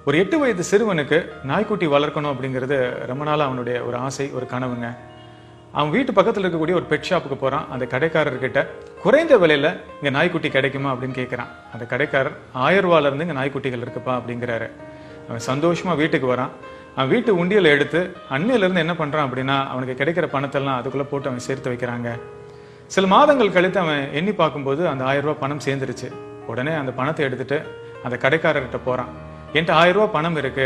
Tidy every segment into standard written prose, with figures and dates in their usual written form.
ஒரு 8 வயது சிறுவனுக்கு நாய்க்குட்டி வளர்க்கணும் அப்படிங்கிறது ரொம்ப நாளா அவனுடைய ஒரு ஆசை, ஒரு கனவுங்க. அவன் வீட்டு பக்கத்தில் இருக்கக்கூடிய ஒரு பெட் ஷாப்புக்கு போறான். அந்த கடைக்காரர்கிட்ட குறைந்த விலையில இங்க நாய்க்குட்டி கிடைக்குமா அப்படின்னு கேட்கிறான். அந்த கடைக்காரர் 1000 ரூபாயில இருந்து இங்க நாய்க்குட்டிகள் இருக்குப்பா அப்படிங்கிறாரு. அவன் சந்தோஷமா வீட்டுக்கு வரான். அவன் வீட்டு உண்டியலை எடுத்து அன்னையில இருந்து என்ன பண்றான் அப்படின்னா, அவனுக்கு கிடைக்கிற பணத்தெல்லாம் அதுக்குள்ள போட்டு அவன் சேர்த்து வைக்கிறாங்க. சில மாதங்கள் கழித்து அவன் எண்ணி பார்க்கும்போது அந்த 1000 ரூபாய் பணம் சேர்ந்துருச்சு. உடனே அந்த பணத்தை எடுத்துட்டு அந்த கடைக்காரர்கிட்ட போறான். என்கிட்ட 1000 ரூபாய் பணம் இருக்கு,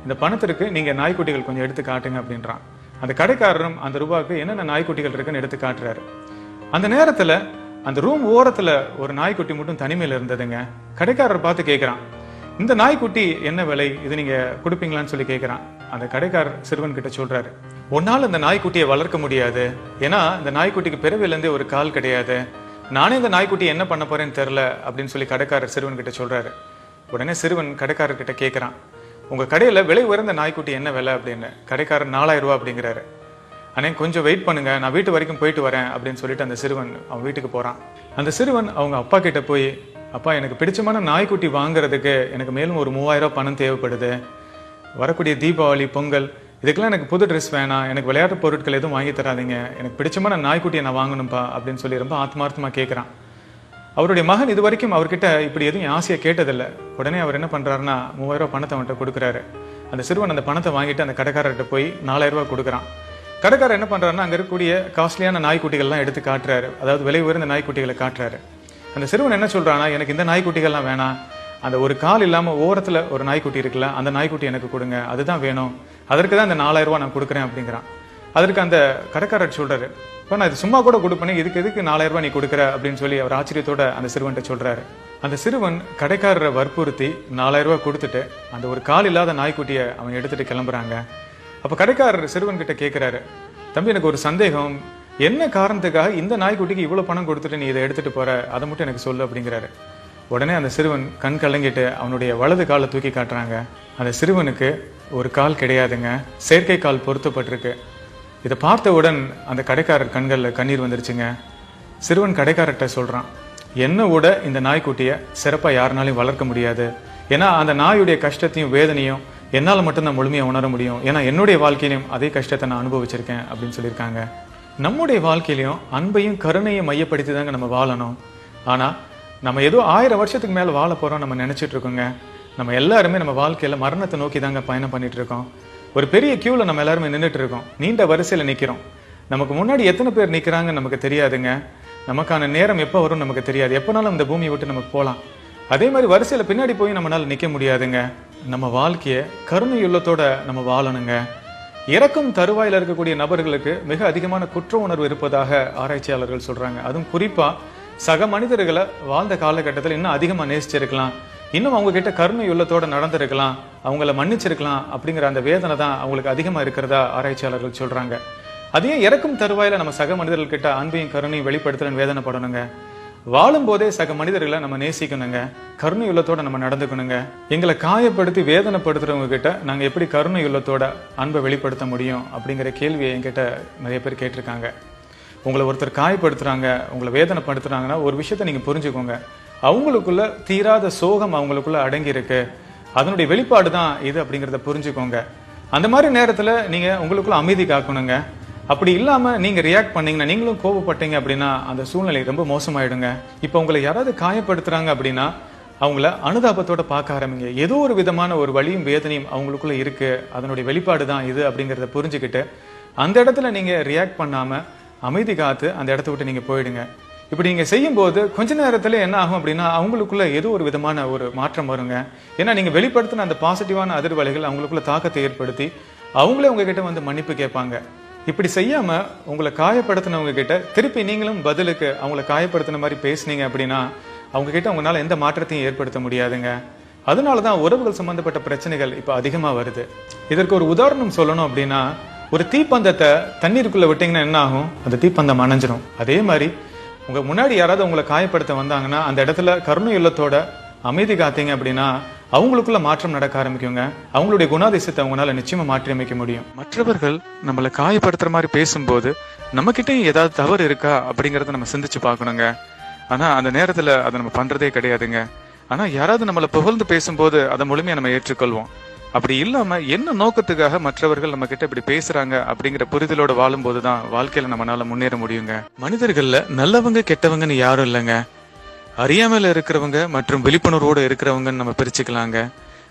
இந்த பணத்திற்கு நீங்க நாய்க்குட்டிகள் கொஞ்சம் எடுத்து காட்டுங்க அப்படின்றான். அந்த கடைக்காரரும் அந்த ரூபாய்க்கு என்னென்ன நாய்க்குட்டிகள் இருக்குன்னு எடுத்து காட்டுறாரு. அந்த நேரத்துல அந்த ரூம் ஓரத்துல ஒரு நாய்க்குட்டி மட்டும் தனிமையில இருந்ததுங்க. கடைக்காரர் பார்த்து கேட்கிறான், இந்த நாய்க்குட்டி என்ன விலை, இது நீங்க கொடுப்பீங்களான்னு சொல்லி கேட்கிறான். அந்த கடைக்காரர் சிறுவன் கிட்ட சொல்றாரு, உன்னால இந்த நாய்க்குட்டியை வளர்க்க முடியாது, ஏன்னா இந்த நாய்க்குட்டிக்கு பிறவில இருந்தே ஒரு கால் கிடையாது, நானே இந்த நாய்க்குட்டி என்ன பண்ண போறேன்னு தெரியல அப்படின்னு சொல்லி கடைக்காரர் சிறுவன் கிட்ட சொல்றாரு. உடனே சிறுவன் கடைக்காரர்கிட்ட கேட்கிறான், உங்க கடையில விலை உயர்ந்த நாய்க்குட்டி என்ன விலை அப்படின்னு. கடைக்காரர் 4000 ரூபாய் அப்படிங்கிறாரு. அண்ணே கொஞ்சம் வெயிட் பண்ணுங்க, நான் வீட்டு வரைக்கும் போயிட்டு வரேன் அப்படின்னு சொல்லிட்டு அந்த சிறுவன் அவன் வீட்டுக்கு போறான். அந்த சிறுவன் அவங்க அப்பா கிட்ட போய், அப்பா எனக்கு பிடிச்சமான நாய்க்குட்டி வாங்குறதுக்கு எனக்கு மேலும் ஒரு 3000 ரூபாய் பணம் தேவைப்படுது, வரக்கூடிய தீபாவளி பொங்கல் இதுக்கெல்லாம் எனக்கு புது ட்ரெஸ் வேணாம், எனக்கு விளையாட்டு பொருட்கள் எதுவும் வாங்கி தராதீங்க, எனக்கு பிடிச்சமான நாய்க்குட்டியை நான் வாங்கணும்ப்பா அப்படின்னு சொல்லி ரொம்ப ஆத்மார்த்தமா கேட்கிறான். அவருடைய மகன் இது வரைக்கும் அவர்கிட்ட இப்படி எதுவும் ஆசையை கேட்டதில்லை. உடனே அவர் என்ன பண்றாருன்னா 3000 ரூபாய் பணத்தை அவன்கிட்ட கொடுக்குறாரு. அந்த சிறுவன் அந்த பணத்தை வாங்கிட்டு அந்த கடைக்காரர்கிட்ட போய் 4000 ரூபாய் கொடுக்குறான். கடைக்காரர் என்ன பண்றாருன்னா அங்க இருக்கக்கூடிய காஸ்ட்லியான நாய்க்குட்டிகள்லாம் எடுத்து காட்டுறாரு, அதாவது விலை உயர்ந்த நாய்க்குட்டிகளை காட்டுறாரு. அந்த சிறுவன் என்ன சொல்றானா, எனக்கு இந்த நாய்க்குட்டிகள்லாம் வேணாம், அந்த ஒரு கால் இல்லாம ஓரத்துல ஒரு நாய்க்குட்டி இருக்குல்ல, அந்த நாய்க்குட்டி எனக்கு கொடுங்க, அதுதான் வேணும், அதற்கு தான் இந்த 4000 ரூபாய் நான் கொடுக்குறேன் அப்படிங்கிறான். அதற்கு அந்த கடைக்காரர் சொல்றாரு, இப்போ நான் இது சும்மா கூட கொடுப்பேன், இதுக்கு எதுக்கு 4000 ரூபாய் நீ கொடுக்குற அப்படின்னு சொல்லி அவர் ஆச்சரியத்தோட அந்த சிறுவன்கிட்ட சொல்றாரு. அந்த சிறுவன் கடைக்காரரை வற்புறுத்தி 4000 ரூபாய் கொடுத்துட்டு அந்த ஒரு கால் இல்லாத நாய்க்குட்டியை அவன் எடுத்துட்டு கிளம்புறாங்க. அப்ப கடைக்காரர் சிறுவன் கிட்ட கேட்கிறாரு, தம்பி எனக்கு ஒரு சந்தேகம், என்ன காரணத்துக்காக இந்த நாய்க்குட்டிக்கு இவ்வளவு பணம் கொடுத்துட்டு நீ இதை எடுத்துட்டு போற, அதை மட்டும் எனக்கு சொல்லு அப்படிங்கிறாரு. உடனே அந்த சிறுவன் கண் கலங்கிட்டு அவனுடைய வலது காலை தூக்கி காட்டுறாங்க. அந்த சிறுவனுக்கு ஒரு கால் கிடையாதுங்க, செயற்கை கால் பொருத்தப்பட்டிருக்கு. இதை பார்த்தவுடன் அந்த கடைக்காரர் கண்களில் கண்ணீர் வந்துருச்சுங்க. சிறுவன் கடைக்காரர்கிட்ட சொல்றான், என்ன விட இந்த நாய்க்குட்டியை சிறப்பா யாருனாலையும் வளர்க்க முடியாது, ஏன்னா அந்த நாயுடைய கஷ்டத்தையும் வேதனையும் என்னால் மட்டும்தான் முழுமையாக உணர முடியும், ஏன்னா என்னுடைய வாழ்க்கையிலையும் அதே கஷ்டத்தை நான் அனுபவிச்சிருக்கேன் அப்படின்னு சொல்லியிருக்காங்க. நம்முடைய வாழ்க்கையிலையும் அன்பையும் கருணையும் மையப்படுத்தி தாங்க நம்ம வாழணும். ஆனா நம்ம ஏதோ 1000 வருஷத்துக்கு மேல வாழ போறோம் நம்ம நினைச்சிட்டு இருக்கோங்க. நம்ம எல்லாருமே நம்ம வாழ்க்கையில மரணத்தை நோக்கி தாங்க பயணம் பண்ணிட்டு இருக்கோம். ஒரு பெரிய கியூல நம்ம எல்லாருமே நின்றுட்டு இருக்கோம், நீண்ட வரிசையில நிக்கிறோம். நமக்கு முன்னாடி எத்தனை பேர் நிக்கிறாங்க நமக்கு தெரியாதுங்க. நமக்கான நேரம் எப்போ வரும் நமக்கு தெரியாது, எப்பனாலும் இந்த பூமியை விட்டு நமக்கு போகலாம். அதே மாதிரி வரிசையில பின்னாடி போய் நம்மளால நிக்க முடியாதுங்க. நம்ம வாழ்க்கைய கருணையுள்ளத்தோட நம்ம வாழணுங்க. இறக்கும் தருவாயில இருக்கக்கூடிய நபர்களுக்கு மிக அதிகமான குற்ற உணர்வு இருப்பதாக ஆராய்ச்சியாளர்கள் சொல்றாங்க. அதுவும் குறிப்பா சக மனிதர்களை வாழ்ந்த காலகட்டத்தில் இன்னும் அதிகமா நேசிச்சிருக்கலாம், இன்னும் அவங்க கிட்ட கருணை உள்ளத்தோட நடந்திருக்கலாம், அவங்கள மன்னிச்சிருக்கலாம் அப்படிங்கிற அந்த வேதனை தான் அவங்களுக்கு அதிகமா இருக்கிறதா ஆராய்ச்சியாளர்கள் சொல்றாங்க. அதே இறக்கும் தருவாயில நம்ம சக மனிதர்கள் கிட்ட அன்பையும் கருணையும் வெளிப்படுத்தலன்னு வேதனைப்படணுங்க. வாழும் போதே சக மனிதர்களை நம்ம நேசிக்கணுங்க, கருணை உள்ளத்தோட நம்ம நடந்துக்கணுங்க. எங்களை காயப்படுத்தி வேதனைப்படுத்துறவங்க கிட்ட நாங்க எப்படி கருணை உள்ளத்தோட அன்பை வெளிப்படுத்த முடியும் அப்படிங்கிற கேள்வியை என்கிட்ட நிறைய பேர் கேட்டிருக்காங்க. உங்களை ஒருத்தர் காயப்படுத்துறாங்க, உங்களை வேதனைப்படுத்துறாங்கன்னா ஒரு விஷயத்த நீங்க புரிஞ்சுக்கோங்க, அவங்களுக்குள்ள தீராத சோகம் அவங்களுக்குள்ள அடங்கி இருக்கு, அதனுடைய வெளிப்பாடு தான் இது அப்படிங்கிறத புரிஞ்சுக்கோங்க. அந்த மாதிரி நேரத்துல நீங்க உங்களுக்குள்ள அமைதி காக்கணுங்க. அப்படி இல்லாம நீங்க ரியாக்ட் பண்ணீங்கன்னா, நீங்களும் கோபப்பட்டீங்க அப்படின்னா அந்த சூழ்நிலை ரொம்ப மோசமாயிடுங்க. இப்ப உங்களை யாராவது காயப்படுத்துறாங்க அப்படின்னா அவங்கள அனுதாபத்தோட பார்க்க ஆரம்பிங்க. ஏதோ ஒரு விதமான ஒரு வலியும் வேதனையும் அவங்களுக்குள்ள இருக்கு, அதனுடைய வெளிப்பாடு தான் இது அப்படிங்கிறத புரிஞ்சுக்கிட்டு அந்த இடத்துல நீங்க ரியாக்ட் பண்ணாம அமைதி காத்து அந்த இடத்த விட்டு நீங்க போயிடுங்க. இப்படி நீங்க செய்யும் போது கொஞ்ச நேரத்துல என்ன ஆகும் அப்படின்னா அவங்களுக்குள்ள ஏதோ ஒரு விதமான ஒரு மாற்றம் வருங்க. ஏன்னா நீங்க வெளிப்படுத்தின அந்த பாசிட்டிவான அதிர்வலைகள் அவங்களுக்குள்ள தாக்கத்தை ஏற்படுத்தி அவங்களே உங்ககிட்ட வந்து மன்னிப்பு கேட்பாங்க. இப்படி செய்யாம உங்களை காயப்படுத்தினவங்க கிட்ட திருப்பி நீங்களும் பதிலுக்கு அவங்களை காயப்படுத்தின மாதிரி பேசுனீங்க அப்படின்னா அவங்க கிட்ட உங்களால எந்த மாற்றத்தையும் ஏற்படுத்த முடியாதுங்க. அதனாலதான் உறவுகள் சம்பந்தப்பட்ட பிரச்சனைகள் இப்ப அதிகமா வருது. இதற்கு ஒரு உதாரணம் சொல்லணும் அப்படின்னா, ஒரு தீப்பந்தத்தை தண்ணீருக்குள்ள விட்டீங்கன்னா என்ன ஆகும், அந்த தீப்பந்தம் அணைஞ்சிரும். அதே மாதிரி உங்க முன்னாடி யாராவது உங்களை காயப்படுத்த வந்தாங்கன்னா அந்த இடத்துல கருணை உள்ளத்தோட அமைதி காத்தீங்க அப்படின்னா அவங்களுக்குள்ள மாற்றம் நடக்க ஆரம்பிக்குங்க. அவங்களுடைய குணாதிசயத்தை அவங்களால நிச்சயமா மாற்றி அமைக்க முடியும். மற்றவர்கள் நம்மளை காயப்படுத்துற மாதிரி பேசும்போது நம்ம கிட்ட ஏதாவது தவறு இருக்கா அப்படிங்கறத நம்ம சிந்திச்சு பார்க்கணுங்க. ஆனா அந்த நேரத்துல அதை நம்ம பண்றதே கிடையாதுங்க. ஆனா யாராவது நம்மளை புகழ்ந்து பேசும்போது அதை முழுமையா நம்ம ஏற்றுக்கொள்வோம். அப்படி இல்லாம என்ன நோக்கத்துக்காக மற்றவர்கள் நம்ம கிட்ட இப்படி பேசுறாங்க அப்படிங்கிற புரிதலோட வாழும் போதுதான் வாழ்க்கையில நம்மளால முன்னேற முடியுங்க. மனிதர்கள்ல நல்லவங்க கெட்டவங்கன்னு யாரும் இல்லைங்க. அறியாமையில இருக்கிறவங்க மற்றும் விழிப்புணர்வோடு இருக்கிறவங்கன்னு நம்ம பிரிச்சுக்கலாங்க.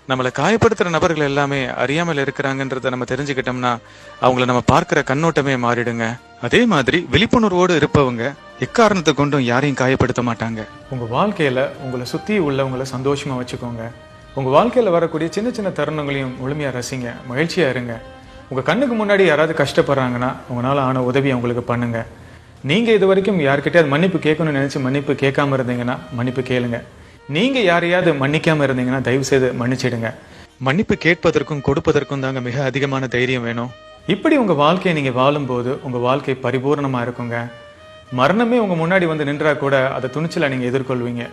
நம்மளை காயப்படுத்துற நபர்கள் எல்லாமே அறியாமல் இருக்கிறாங்கன்றத நம்ம தெரிஞ்சுக்கிட்டோம்னா அவங்கள நம்ம பார்க்கிற கண்ணோட்டமே மாறிடுங்க. அதே மாதிரி விழிப்புணர்வோடு இருப்பவங்க எக்காரணத்தை கொண்டும் யாரையும் காயப்படுத்த மாட்டாங்க. உங்க வாழ்க்கையில உங்களை சுத்தி உள்ளவங்களை சந்தோஷமா வச்சுக்கோங்க. உங்க வாழ்க்கையில வரக்கூடிய சின்ன சின்ன தருணங்களையும் முழுமையா ரசிங்க, மகிழ்ச்சியா இருங்க. உங்க கண்ணுக்கு முன்னாடி யாராவது கஷ்டப்படுறாங்கன்னா உங்களால ஆன உதவி அவங்களுக்கு பண்ணுங்க. நீங்க இது வரைக்கும் யார்கிட்டயாவது மன்னிப்பு கேட்கணும்னு நினைச்சு மன்னிப்பு கேட்காம இருந்தீங்கன்னா மன்னிப்பு கேளுங்க. நீங்க யாரையாவது மன்னிக்காம இருந்தீங்கன்னா தயவு செய்து மன்னிச்சிடுங்க. மன்னிப்பு கேட்பதற்கும் கொடுப்பதற்கும் தாங்க மிக அதிகமான தைரியம் வேணும். இப்படி உங்க வாழ்க்கையை நீங்க வாழும்போது உங்க வாழ்க்கை பரிபூர்ணமா இருக்குங்க. மரணமே உங்க முன்னாடி வந்து நின்றா கூட அதை துணிச்சலா நீங்க எதிர்கொள்வீங்க.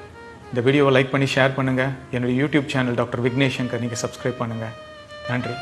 இந்த வீடியோவை லைக் பண்ணி ஷேர் பண்ணுங்க. என்னுடைய YouTube channel doctor Vignesh Shankar நீங்க சப்ஸ்கிரைப் பண்ணுங்க. நன்றி.